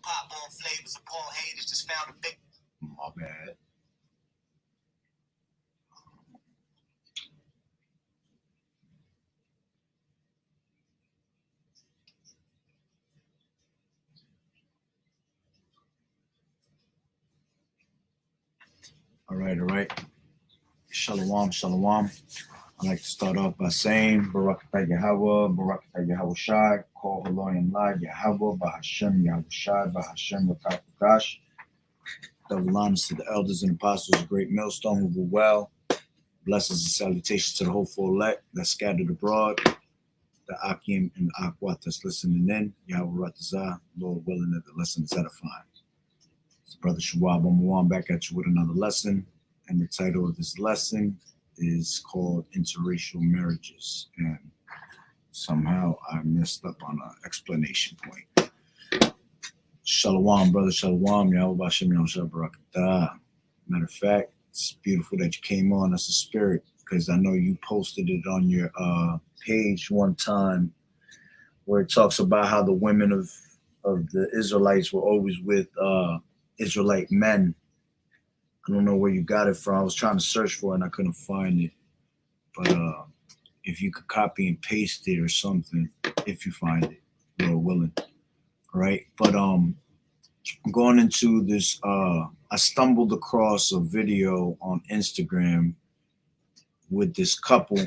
Pop-on flavors of Paul Haters just found a big... My bad. All right. Shalom. I'd like to start off by saying, Barakatah Yahawah, Barakatah Yahawashi, call Haloyim La Yahawah, Bahashem Yahawashi, Bahashem Rakatakash. Double honors to the elders and apostles of Great Millstone who were well. Blessings and salutations to the hopeful elect that scattered abroad. The Akim and the Akwat that's listening in. Yahweh Ratazah, Lord willing that the lesson is edifying. It's Brother Shawab Amwan back at you with another lesson. And the title of this lesson is called Interacial Marriages. And somehow I messed up on an explanation point. Shalom, brother, shalom. Yahweh Bashem Yahushua Barakatah. Matter of fact, it's beautiful that you came on as a spirit, because I know you posted it on your page one time where it talks about how the women of the Israelites were always with Israelite men. I don't know where you got it from. I was trying to search for it and I couldn't find it. But if you could copy and paste it or something, if you find it, Lord willing. All right. But going into this, I stumbled across a video on Instagram with this couple.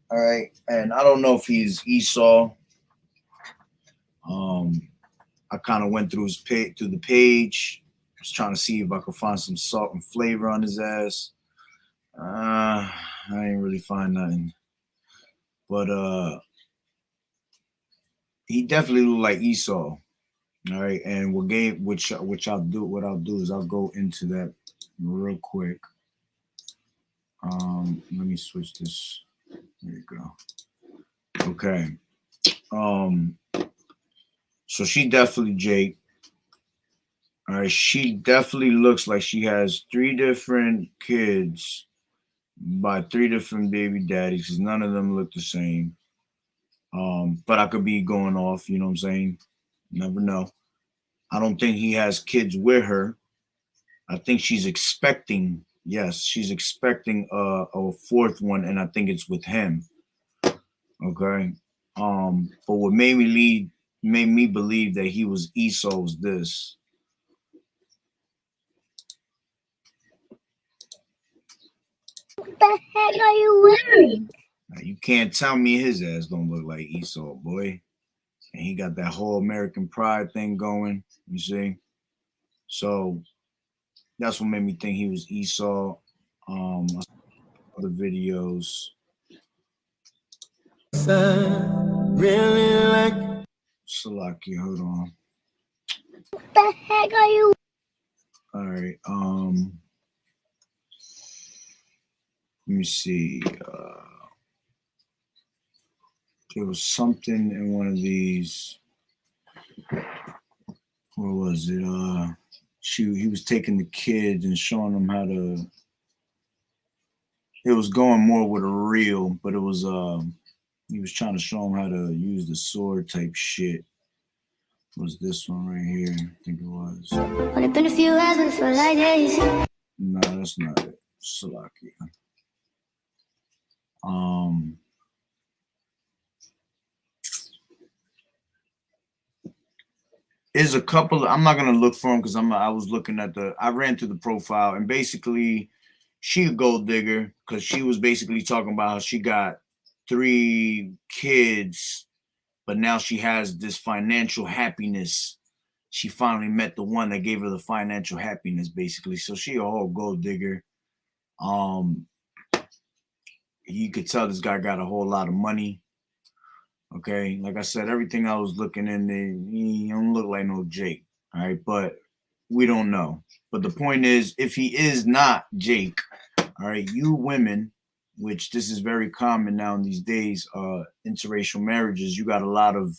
All right. And I don't know if he's Esau. I kind of went through his through the page. I was trying to see if I could find some salt and flavor on his ass. I didn't really find nothing. But he definitely looked like Esau. All right, and what I'll do is I'll go into that real quick. Let me switch this. There you go. Okay. So she definitely Jake. All right, she definitely looks like she has 3 different kids by 3 different baby daddies, because none of them look the same. But I could be going off, you know what I'm saying? You never know. I don't think he has kids with her. I think she's expecting, yes, she's expecting a 4th one, and I think it's with him. Okay. But what made me believe that he was Esau was this. What the heck are you wearing? Now, you can't tell me his ass don't look like Esau, boy. And he got that whole American pride thing going, you see? So that's what made me think he was Esau. Other videos. Really like Salaki, hold on. What the heck are you? All right, let me see. There was something in one of these. What was it? He was taking the kids and showing them how to. It was going more with a reel, but it was he was trying to show them how to use the sword type shit. It was this one right here? I think it was. Only been a few hours, but it felt like days. No, that's not it. Salaki. There's a couple. I'm not gonna look for them because I was looking at I ran through the profile, and basically she a gold digger because she was basically talking about how she got 3 kids, but now she has this financial happiness. She finally met the one that gave her the financial happiness, basically. So she a whole gold digger. You could tell this guy got a whole lot of money. Okay, like I said, everything I was looking in there, he don't look like no Jake. All right, but we don't know. But the point is, if he is not Jake, all right, you women, which this is very common now in these days, interracial marriages, you got a lot of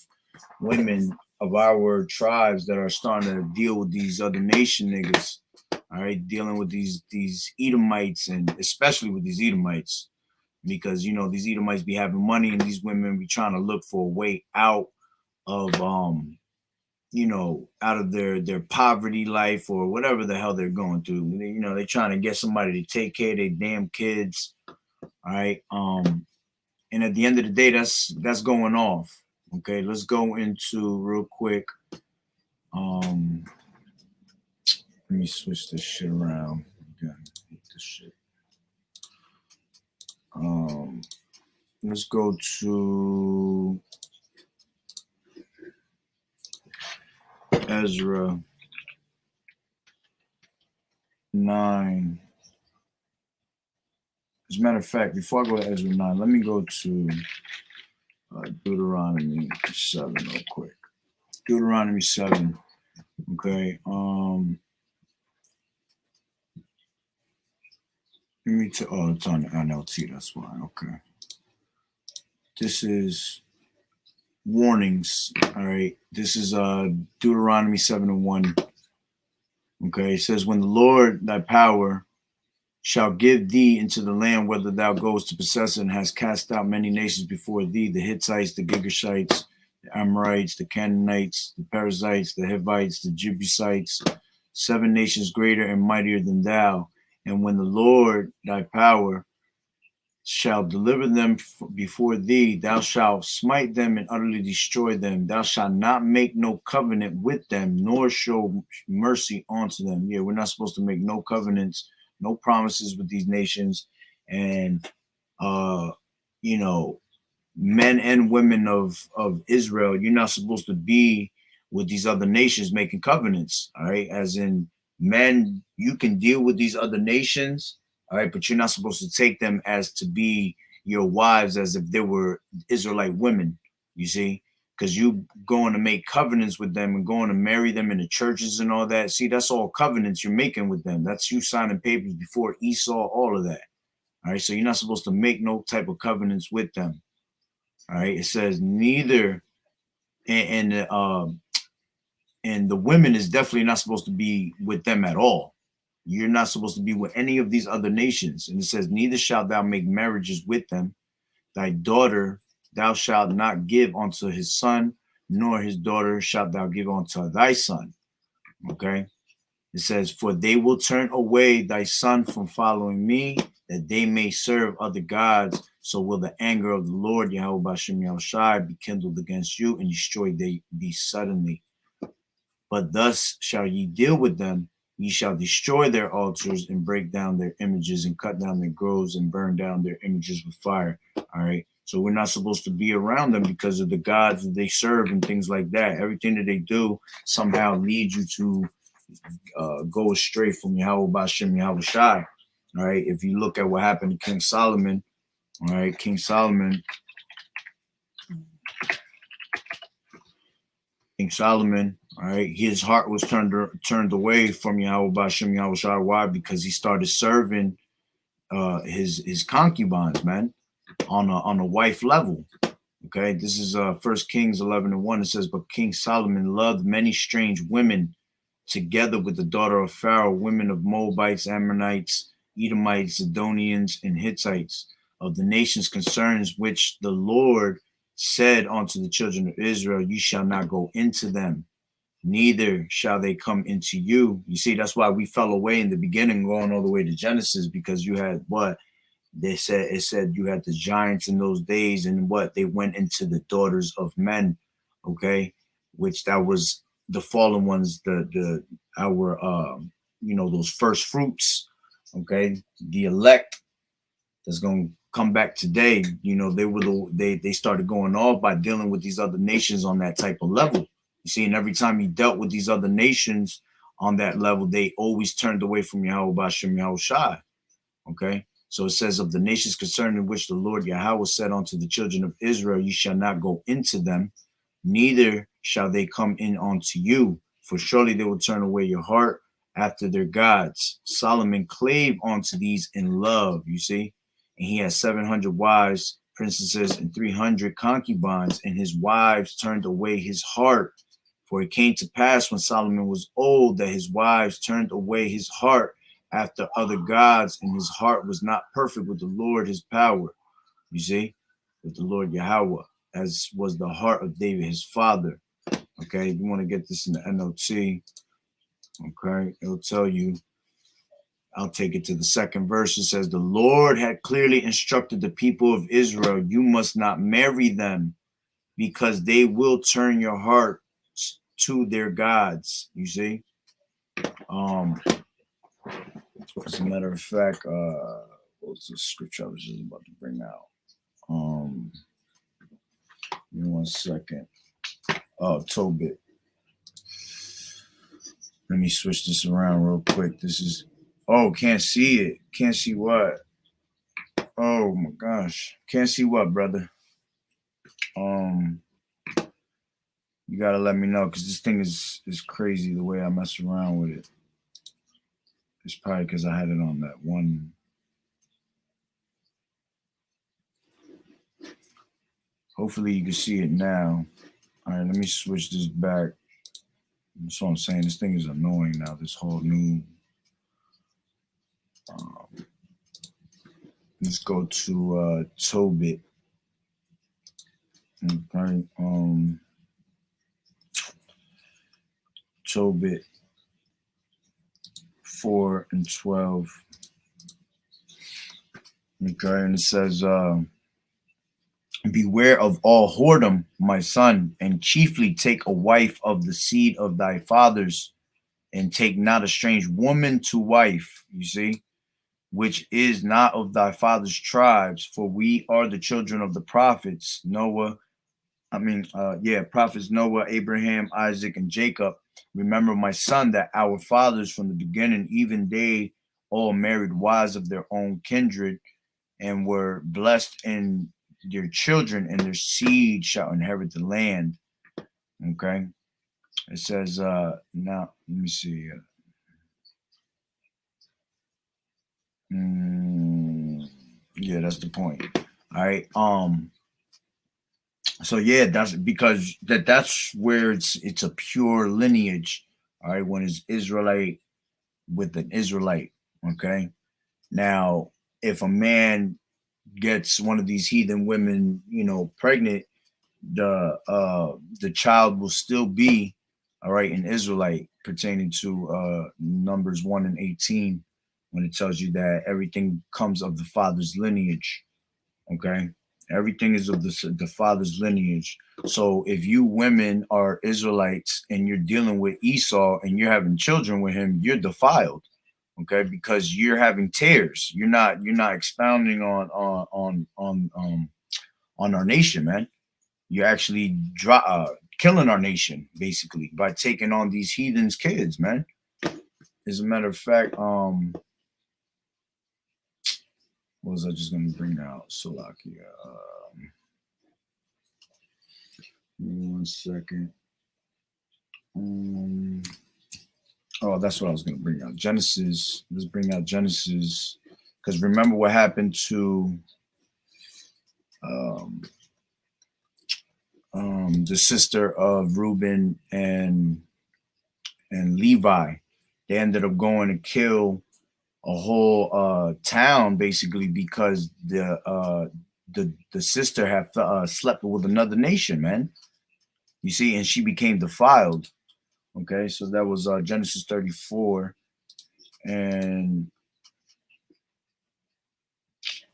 women of our tribes that are starting to deal with these other nation niggas, all right, dealing with these Edomites, and especially with these Edomites. Because, you know, these Edomites be having money and these women be trying to look for a way out of you know, out of their poverty life or whatever the hell they're going through. You know, they're trying to get somebody to take care of their damn kids. All right. And at the end of the day, that's going off. Okay, let's go into real quick. Let me switch this shit around. Okay, this shit. Let's go to Ezra 9. As a matter of fact, before I go to Ezra 9, let me go to Deuteronomy 7 real quick. Deuteronomy 7. Okay. Let me oh, it's on the NLT, that's why. Okay. This is warnings. All right. This is Deuteronomy 7:1. Okay. It says, when the Lord thy power shall give thee into the land whither thou goest to possess it, and has cast out many nations before thee, the Hittites, the Girgashites, the Amorites, the Canaanites, the Perizzites, the Hivites, the Jebusites, 7 nations greater and mightier than thou. And when the Lord thy power shall deliver them before thee, thou shalt smite them and utterly destroy them. Thou shalt not make no covenant with them, nor show mercy unto them. Yeah, we're not supposed to make no covenants, no promises with these nations. And you know, men and women of Israel, you're not supposed to be with these other nations making covenants. All right, as in, men, you can deal with these other nations, all right, but you're not supposed to take them as to be your wives as if they were Israelite women, you see, because you going to make covenants with them and going to marry them in the churches and all that. See, that's all covenants you're making with them. That's you signing papers before Esau, all of that. All right, so you're not supposed to make no type of covenants with them. All right, it says neither, and the women is definitely not supposed to be with them at all. You're not supposed to be with any of these other nations. And it says, neither shalt thou make marriages with them. Thy daughter thou shalt not give unto his son, nor his daughter shalt thou give unto thy son. Okay. It says, for they will turn away thy son from following me, that they may serve other gods. So will the anger of the Lord YAHAWAH'S be kindled against you, and destroy thee suddenly. But thus shall ye deal with them. Ye shall destroy their altars and break down their images and cut down their groves and burn down their images with fire. All right. So we're not supposed to be around them because of the gods that they serve and things like that. Everything that they do somehow leads you to go astray from YAHAWAH'S. All right. If you look at what happened to King Solomon, all right, King Solomon, all right, his heart was turned away from YAHAWAH'S. Why? Because he started serving his concubines, man, on a wife level. Okay, this is 1 Kings 11:1. It says, but King Solomon loved many strange women, together with the daughter of Pharaoh, women of Moabites, Ammonites, Edomites, Zidonians, and Hittites, of the nations concerns which the Lord said unto the children of Israel, you shall not go into them, neither shall they come into you. You see, that's why we fell away in the beginning, going all the way to Genesis, because you had what they said. It said you had the giants in those days, and what they went into the daughters of men. Okay, which that was the fallen ones, our you know, those first fruits. Okay, the elect that's going to come back today. You know, they started going off by dealing with these other nations on that type of level. You see, and every time he dealt with these other nations on that level, they always turned away from YAHAWAH'S. Okay, so it says, of the nations concerning which the Lord Yahweh said unto the children of Israel, you shall not go into them, neither shall they come in unto you, for surely they will turn away your heart after their gods. Solomon clave unto these in love, you see, and he had 700 wives, princesses, and 300 concubines, and his wives turned away his heart. For it came to pass when Solomon was old that his wives turned away his heart after other gods, and his heart was not perfect with the Lord his power, you see, with the Lord Yahweh, as was the heart of David his father. Okay, if you want to get this in the NLT, okay, it'll tell you. I'll take it to the second verse. It says, the Lord had clearly instructed the people of Israel, you must not marry them because they will turn your heart to their gods. You see? As a matter of fact, what's the scripture I was just about to bring out? Give me 1 second. Oh, Tobit. Let me switch this around real quick. This is, oh, can't see it. Can't see what? Oh my gosh. Can't see what, brother? You gotta let me know because this thing is crazy the way I mess around with it. It's probably because I had it on that one. Hopefully you can see it now. All right, let me switch this back. That's what I'm saying. This thing is annoying now. This whole new. Let's go to Tobit. Okay. Tobit 4 and 12. Okay, and it says, beware of all whoredom, my son, and chiefly take a wife of the seed of thy fathers, and take not a strange woman to wife, you see, which is not of thy father's tribes, for we are the children of the prophets, prophets Noah, Abraham, Isaac, and Jacob. Remember, my son, that our fathers from the beginning, even they all married wives of their own kindred, and were blessed in their children, and their seed shall inherit the land. Okay. It says, now, let me see. Yeah, that's the point. All right. So yeah, that's because that's where it's a pure lineage. All right, when it's Israelite with an Israelite. Okay. Now, if a man gets one of these heathen women, pregnant, the child will still be, all right, an Israelite, pertaining to Numbers 1 and 18, when it tells you that everything comes of the father's lineage. Okay, everything is of the father's lineage. So if you women are Israelites and you're dealing with Esau and you're having children with him, you're defiled. Okay, because you're having tares. You're not expounding on our nation, man. You're actually killing our nation, basically, by taking on these heathens' kids, man. As a matter of fact, what was I just going to bring out? Salakia. Give me 1 second. Oh, that's what I was going to bring out. Genesis. Let's bring out Genesis. Because remember what happened to the sister of Reuben and Levi. They ended up going to kill a whole town, basically, because the sister had slept with another nation, man. You see, and she became defiled. Okay, so that was Genesis 34, and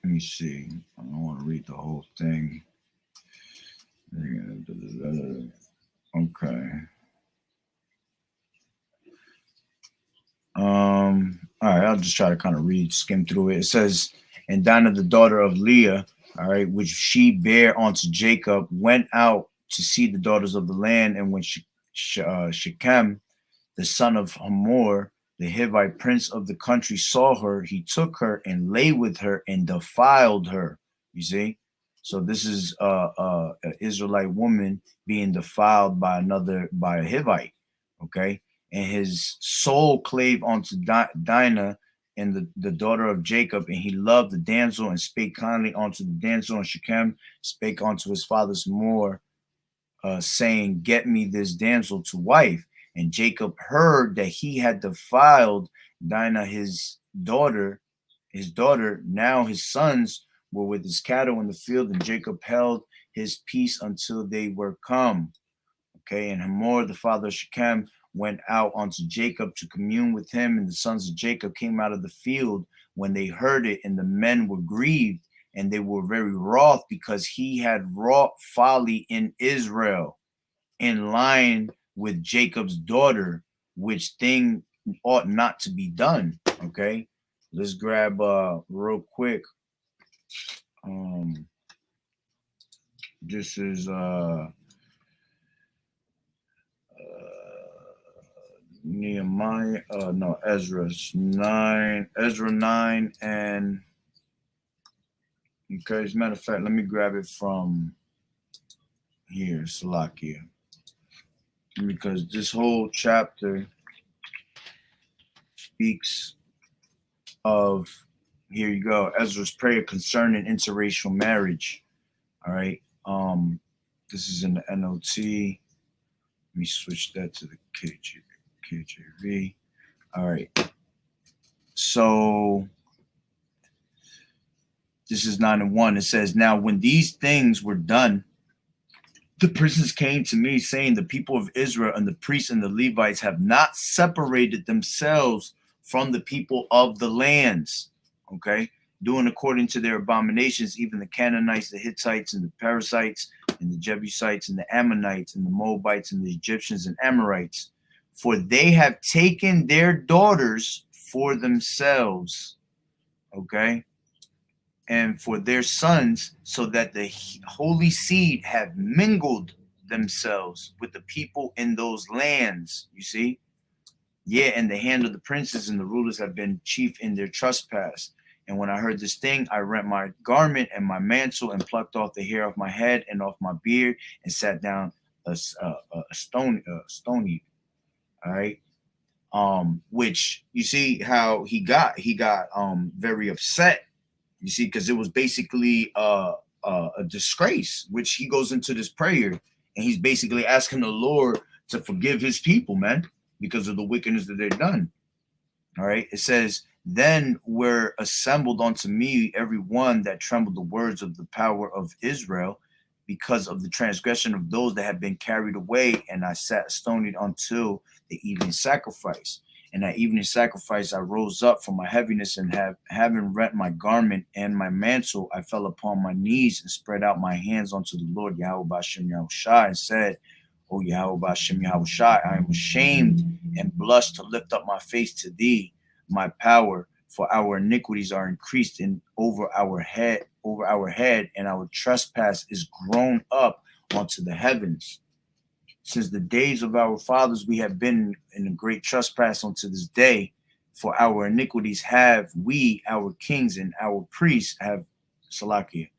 let me see. I don't want to read the whole thing. Okay. All right, I'll just try to kind of skim through it. It says, and Dinah, the daughter of Leah, all right, which she bare unto Jacob, went out to see the daughters of the land. And when Shechem, the son of Hamor, the Hivite prince of the country, saw her, he took her and lay with her and defiled her. You see? So this is an Israelite woman being defiled by a Hivite. Okay. And his soul clave unto Dinah and the daughter of Jacob, and he loved the damsel and spake kindly unto the damsel. And Shechem spake unto his father's Hamor, saying, get me this damsel to wife. And Jacob heard that he had defiled Dinah, his daughter. Now his sons were with his cattle in the field, and Jacob held his peace until they were come. Okay, and Hamor, the father of Shechem, went out unto Jacob to commune with him, and the sons of Jacob came out of the field when they heard it, and the men were grieved, and they were very wroth, because he had wrought folly in Israel, in line with Jacob's daughter, which thing ought not to be done. Okay, let's grab real quick. This is Nehemiah, no, Ezra 9, and okay, as a matter of fact, let me grab it from here, Salakia, because this whole chapter speaks of, here you go, Ezra's prayer concerning interracial marriage. All right, this is in the NLT. Let me switch that to the KJV. All right. So this is 9:1. It says, now when these things were done, the princes came to me, saying, the people of Israel and the priests and the Levites have not separated themselves from the people of the lands. Okay, doing according to their abominations, even the Canaanites, the Hittites, and the Perizzites, and the Jebusites, and the Ammonites, and the Moabites, and the Egyptians, and Amorites. For they have taken their daughters for themselves, okay, and for their sons, so that the holy seed have mingled themselves with the people in those lands. You see? Yeah, and the hand of the princes and the rulers have been chief in their trespass. And when I heard this thing, I rent my garment and my mantle, and plucked off the hair of my head and off my beard, and sat down stony. All right. Which you see how he got very upset. You see, because it was basically a disgrace, which he goes into this prayer, and he's basically asking the Lord to forgive his people, man, because of the wickedness that they've done. All right. It says, then were assembled unto me every one that trembled the words of the power of Israel, because of the transgression of those that had been carried away. And I sat stonied until the evening sacrifice. And at evening sacrifice, I rose up from my heaviness, and having rent my garment and my mantle, I fell upon my knees and spread out my hands unto the Lord Yahweh B'Shem Yahushai, and said, O Yahweh B'Shem Yahushai, I am ashamed and blush to lift up my face to thee, my power, for our iniquities are increased in over our head, and our trespass is grown up unto the heavens. Since the days of our fathers, we have been in a great trespass unto this day. For our iniquities have we, our kings and our priests, have Salakia.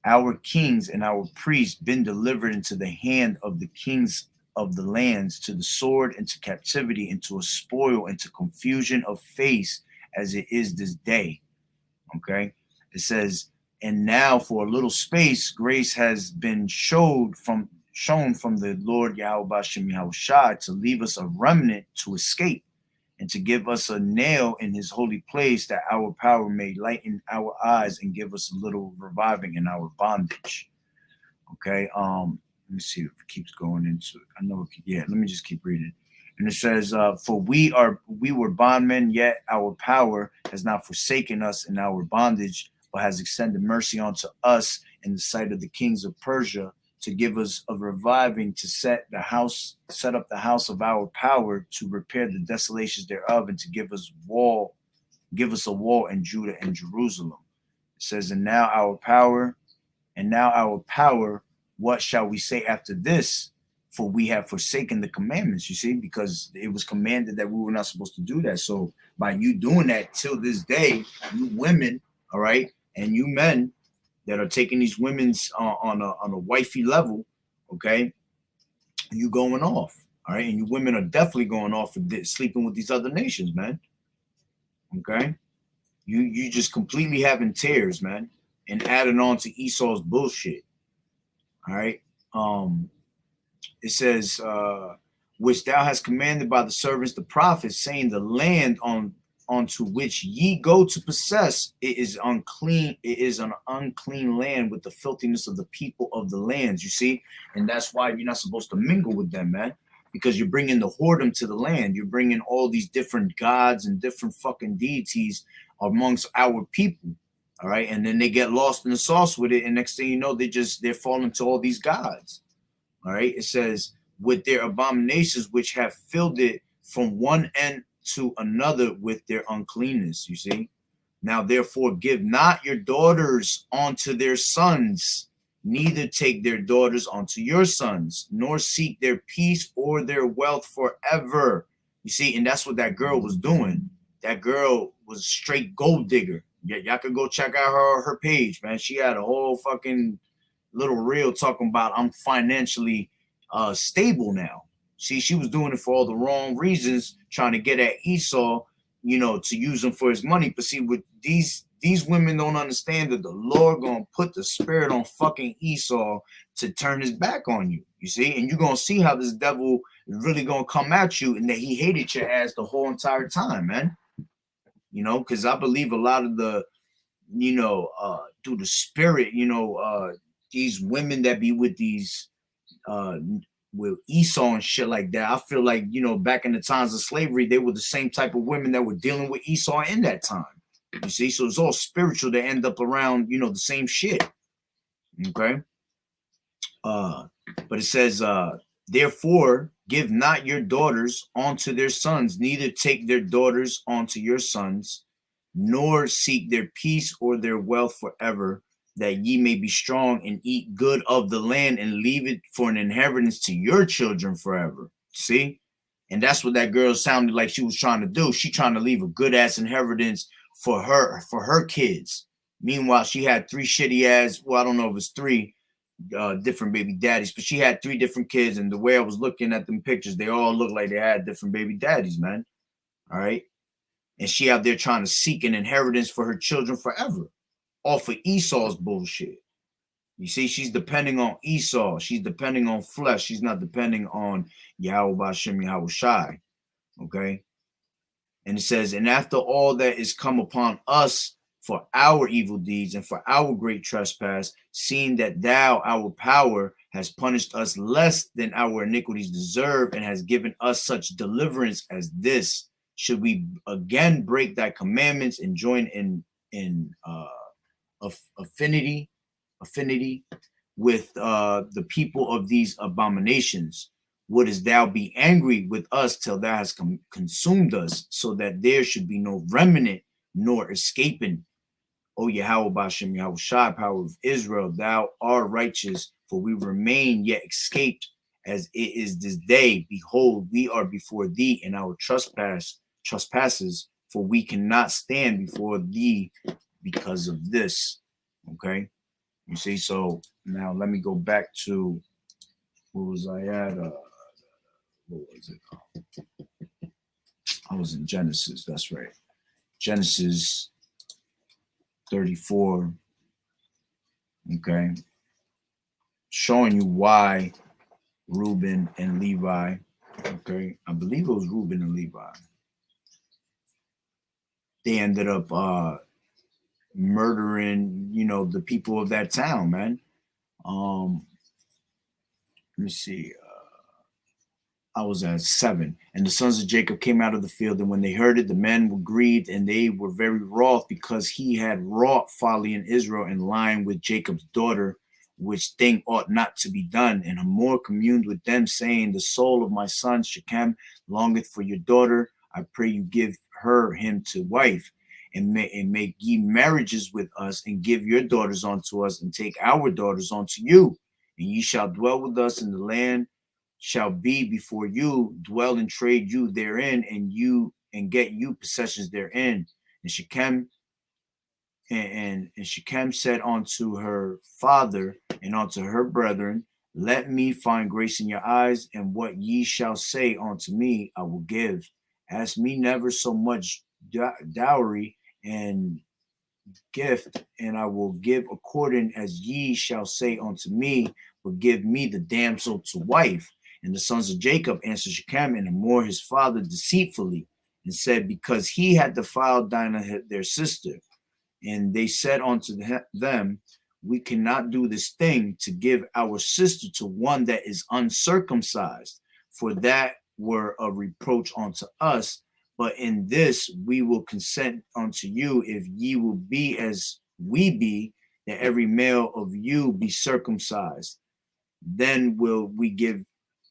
Our kings and our priests been delivered into the hand of the kings of the lands, to the sword, into captivity, into a spoil, into confusion of face, as it is this day. Okay, it says, and now for a little space grace has been shown from the Lord Yahweh B'Shem Yahushai, to leave us a remnant to escape, and to give us a nail in his holy place, that our power may lighten our eyes and give us a little reviving in our bondage. Okay, let me see if it keeps going into it. I know it, yeah, let me just keep reading. And it says, for we were bondmen, yet our power has not forsaken us in our bondage, but has extended mercy unto us in the sight of the kings of Persia, to give us a reviving, to set up the house of our power, to repair the desolations thereof, and to give us a wall in Judah and Jerusalem. It says, and now our power, what shall we say after this? For we have forsaken the commandments, you see, because it was commanded that we were not supposed to do that. So by you doing that till this day, you women, all right, and you men that are taking these women's on a wifey level, okay, you going off, all right, and you women are definitely going off for sleeping with these other nations, man. Okay, you just completely having tears, man, and adding on to Esau's bullshit. All right. It says, which thou hast commanded by the servants the prophets, saying, the land on onto which ye go to possess, it is unclean. It is an unclean land with the filthiness of the people of the lands. You see, and that's why you're not supposed to mingle with them, man, because you're bringing the whoredom to the land. You're bringing all these different gods and different fucking deities amongst our people. All right, and then they get lost in the sauce with it, and next thing you know, they're falling to all these gods. All right, it says with their abominations which have filled it from one end to another with their uncleanness. You see, now therefore give not your daughters unto their sons, neither take their daughters unto your sons, nor seek their peace or their wealth forever. You see, and that's what that girl was doing. That girl was a straight gold digger. Yeah, y'all could go check out her page, man. She had a whole fucking little reel talking about I'm financially stable now. See, she was doing it for all the wrong reasons, trying to get at Esau, you know, to use him for his money. But see, with these women don't understand that the Lord gonna put the spirit on fucking Esau to turn his back on you. You see, and you're gonna see how this devil is really gonna come at you, and that he hated your ass the whole entire time, man. You know, because I believe a lot of the, you know, through the spirit, you know, these women that be with these with Esau and shit like that. I feel like, you know, back in the times of slavery, they were the same type of women that were dealing with Esau in that time. You see, so it's all spiritual to end up around, you know, the same shit. Okay. But it says, therefore, give not your daughters unto their sons, neither take their daughters unto your sons, nor seek their peace or their wealth forever, that ye may be strong and eat good of the land and leave it for an inheritance to your children forever. See? And that's what that girl sounded like she was trying to do. She trying to leave a good ass inheritance for her kids. Meanwhile, she had three shitty ass, well, I don't know if it's three different baby daddies, but she had three different kids. And the way I was looking at them pictures, they all looked like they had different baby daddies, man. All right. And she out there trying to seek an inheritance for her children forever, off of Esau's bullshit. You see, she's depending on Esau. She's depending on flesh. She's not depending on YAHAWAH'S. Okay. And it says, and after all that is come upon us for our evil deeds and for our great trespass, seeing that thou, our power, has punished us less than our iniquities deserve, and has given us such deliverance as this, should we again break thy commandments and join in affinity with the people of these abominations? Wouldest thou be angry with us till thou hast consumed us, so that there should be no remnant nor escaping? O Yahweh Bashem Yahushai, power of Israel, thou art righteous, for we remain yet escaped as it is this day. Behold, we are before thee in our trespasses, for we cannot stand before thee because of this. Okay, you see. So now let me go back to, where was I at? What was it? I was in Genesis. That's right. Genesis 34. Okay. Showing you why Reuben and Levi. Okay. I believe it was Reuben and Levi. They ended up murdering, you know, the people of that town, man. Let me see. I was at 7. And the sons of Jacob came out of the field, and when they heard it, the men were grieved, and they were very wroth, because he had wrought folly in Israel in lying with Jacob's daughter, which thing ought not to be done. And Hamor communed with them, saying, the soul of my son Shechem longeth for your daughter. I pray you give him to wife, and make ye marriages with us, and give your daughters unto us, and take our daughters unto you. And ye shall dwell with us in the land, shall be before you, dwell and trade you therein, and get you possessions therein. And Shechem and Shechem said unto her father and unto her brethren, let me find grace in your eyes, and what ye shall say unto me I will give. Ask me never so much dowry and gift, and I will give according as ye shall say unto me, but give me the damsel to wife. And the sons of Jacob answered Shechem and Hamor his father deceitfully, and said, because he had defiled Dinah, their sister. And they said unto them, we cannot do this thing to give our sister to one that is uncircumcised, for that were a reproach unto us. But in this we will consent unto you, if ye will be as we be, that every male of you be circumcised. Then will we give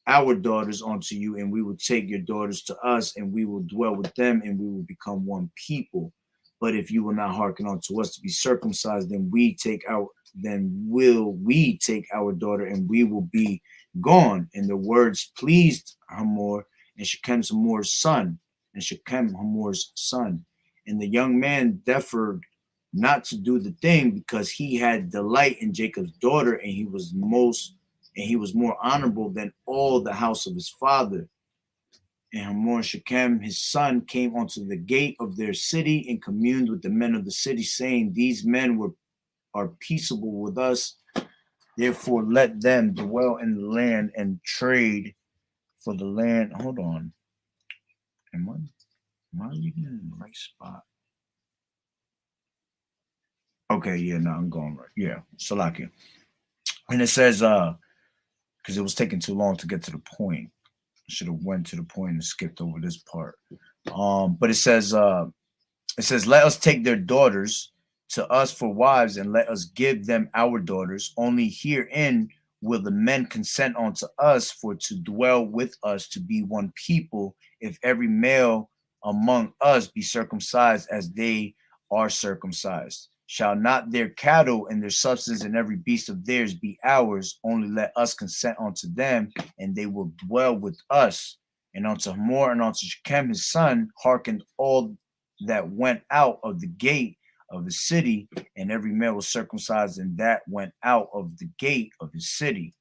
our daughters unto you, and we will take your daughters to us, and we will dwell with them, and we will become one people. But if you will not hearken unto us to be circumcised, then will we take our daughter, and we will be gone. And the words pleased Hamor and Shechem's Hamor's son, and Shechem Hamor's son. And the young man deferred not to do the thing, because he had delight in Jacob's daughter, and he was more honorable than all the house of his father. And Hamor and Shechem, his son, came unto the gate of their city and communed with the men of the city, saying, these men are peaceable with us. Therefore, let them dwell in the land and trade for the land. Hold on. Am I reading in the right spot? Okay, yeah, no, I'm going right. Yeah, Salakia. And it says, because it was taking too long to get to the point. I should have went to the point and skipped over this part. But it says, let us take their daughters to us for wives, and let us give them our daughters. Only herein will the men consent unto us, for to dwell with us, to be one people, if every male among us be circumcised as they are circumcised. Shall not their cattle and their substance and every beast of theirs be ours? Only let us consent unto them, and they will dwell with us. And unto Hamor and unto Shechem his son hearkened all that went out of the gate of the city, and every male was circumcised, and that went out of the gate of his city.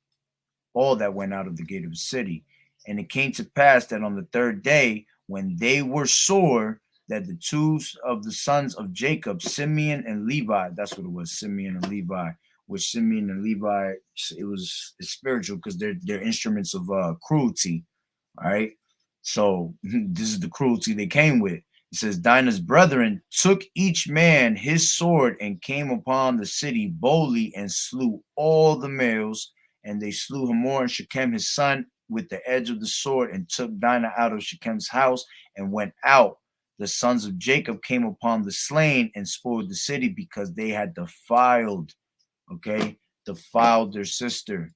All that went out of the gate of the city. And it came to pass that on the third day, when they were sore, that the two of the sons of Jacob, Simeon and Levi, that's what it was, Simeon and Levi, which Simeon and Levi, it's spiritual, because they're instruments of cruelty. All right. So this is the cruelty they came with. It says, Dinah's brethren took each man his sword and came upon the city boldly and slew all the males. And they slew Hamor and Shechem his son with the edge of the sword, and took Dinah out of Shechem's house and went out. The sons of Jacob came upon the slain and spoiled the city, because they had defiled their sister,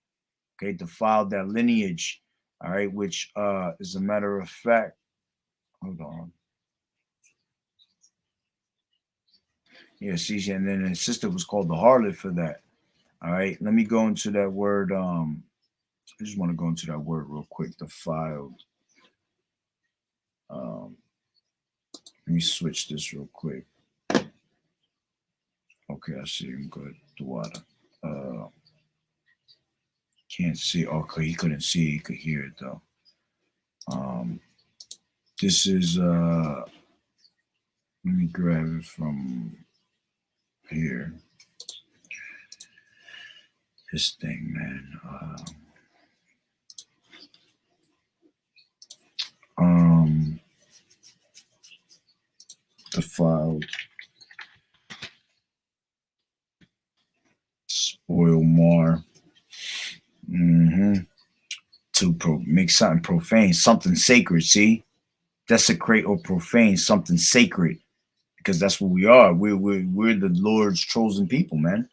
defiled that lineage, all right, which is a matter of fact. Hold on. Yeah, see, and then his sister was called the harlot for that. All right, let me go into that word. I just want to go into that word real quick. Defiled. Let me switch this real quick. Okay, I see him good. The water. Can't see. Okay, he couldn't see. He could hear it though. This is let me grab it from here. This thing, man. Defiled, spoil, mar. To make something profane, something sacred. See, desecrate or profane something sacred, because that's what we are. We're the Lord's chosen people, man.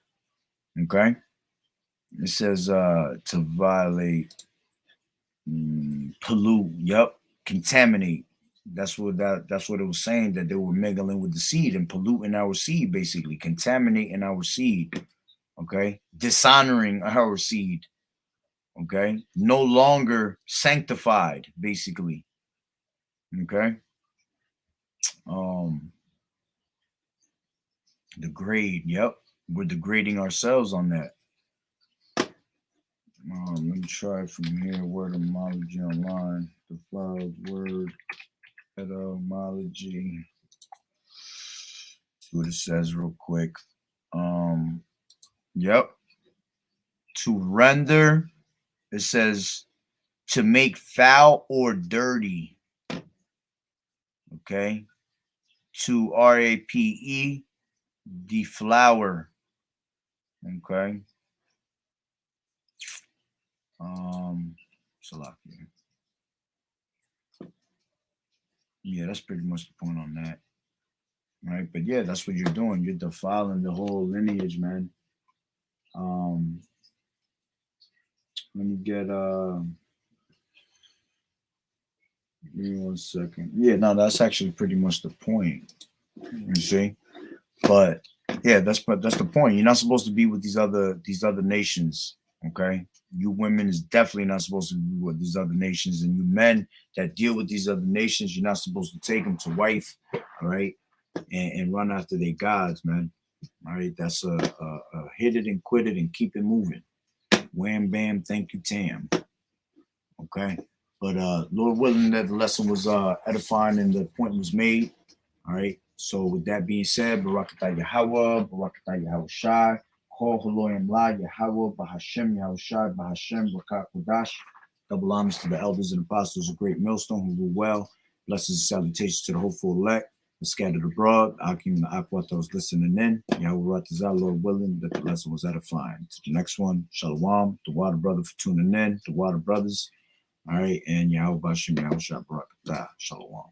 Okay. It says to violate, pollute. Yep, contaminate. That's what it was saying, that they were mingling with the seed and polluting our seed, basically contaminating our seed. Okay, dishonoring our seed. Okay, no longer sanctified, basically. Okay. Degrade. Yep, we're degrading ourselves on that. Let me try from here. Word etymology online. Defiled word etymology. See what it says real quick. Yep. To render, it says to make foul or dirty. Okay. 2, RAPE, deflower. Okay. Salakia. Yeah, that's pretty much the point on that. Right. But yeah, that's what you're doing. You're defiling the whole lineage, man. Let me get give me 1 second. Yeah, no, that's actually pretty much the point. You see? But yeah, that's the point. You're not supposed to be with these other nations. Okay. You women is definitely not supposed to be with these other nations. And you men that deal with these other nations, you're not supposed to take them to wife, all right, and run after their gods, man. All right. That's a hit it and quit it and keep it moving. Wham bam, thank you, Tam. Okay. But Lord willing that the lesson was edifying and the point was made. All right. So with that being said, Barakatah Yahweh, Barakatah Yahweh Shai, Kol Haloyim La Yahweh, Bahashem Yahweh Shai, Bahashem Barakat Kodash. Double honors to the elders and apostles of Great Millstone who rule well. Blessings and salutations to the hopeful elect, the scattered abroad, Akim and the Aqua that was listening in. Yahweh Ratazah, Lord willing, that the lesson was edifying. To the next one, Shalom, the Water Brother for tuning in, the Water Brothers. All right, and Yahweh Bashem Yahweh Shai Barakatah. Shalom.